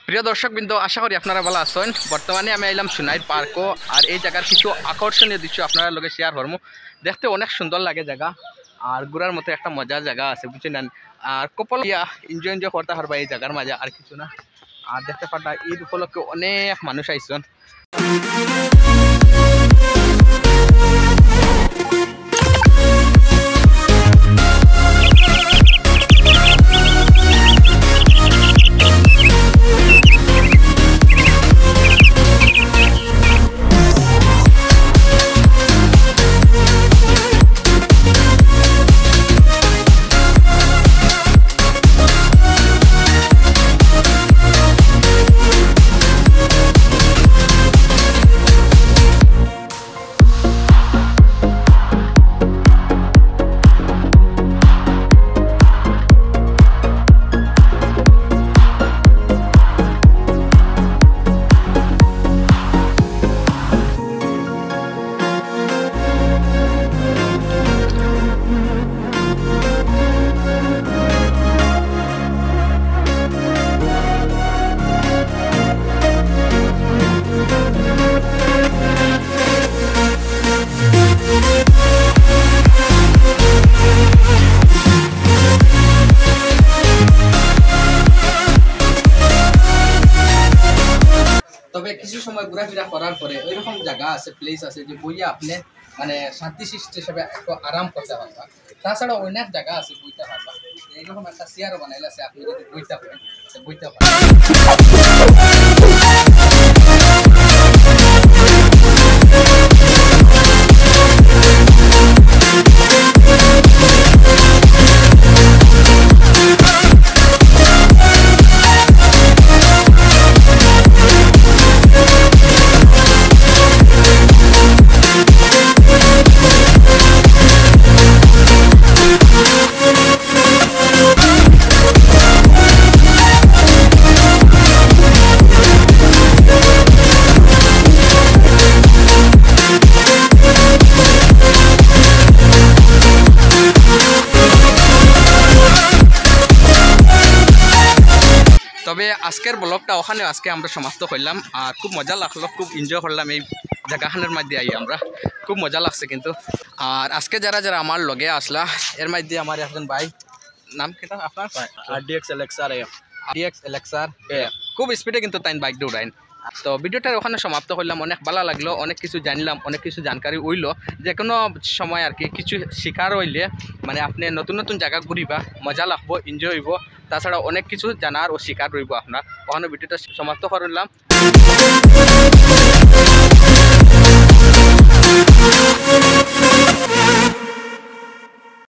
প্রিয় দর্শকবৃন্দ, আশা করি আপনারা ভালো আছেন। বর্তমানে আমি আইলাম সোনাইর পার্কও, আর এই জায়গার কিছু আকর্ষণীয় দৃশ্য আপনারা লগে শেয়ার করবো। দেখতে অনেক সুন্দর লাগে জায়গা, আর ঘোরার মতো একটা মজার জায়গা আছে, বুঝছেন। আর কপাল এনজয় করতে পারবা এই জায়গার মাঝে, আর কিছু না। আর দেখতে পারবা ঈদ উপলক্ষে অনেক মানুষ আইসন। তবে কিছু সময় ঘোরাফেরা করার পরে ওইরকম জায়গা আছে, প্লেস আছে যে বইয়া আপনি মানে শান্তি সৃষ্টি হিসেবে একটু আরাম করতে পারবা। তাছাড়া অনেক জায়গা আছে বইতে পারবা। এইরকম একটা চেয়ারও বানাইলে আছে, আপনি যদি বইতে পারেন বইতে পারেন। তবে আজকের ব্লগটা ওখানে আজকে আমরা সমাপ্ত করলাম। আর খুব মজা লাগলো, খুব এনজয় করলাম এই জায়গাখানের মধ্যে আই আমরা, খুব মজা লাগছে কিন্তু। আর আজকে যারা যারা আমার লগে আসলা, এর মধ্যে আমার একজন ভাই, নাম কি আপনার? RDX Elexar RDX Elexar, খুব স্পিডে কিন্তু তাই বাইক দৌড়াইন। তো ভিডিওটার ওখানে সমাপ্ত করলাম। অনেক ভালো লাগলো, অনেক কিছু জানলাম, অনেক কিছু জানকারি হইলো। যে কোনো সময় আর কি কিছু শিকার হইলে মানে আপনি নতুন নতুন জায়গা ঘুরিবা, মজা লাগবো, এনজয় হইব। তাছাড়া অনেক কিছু জানার ও শিকার রইব আপনার। ওখানে ভিডিওটা সমাপ্ত করলাম।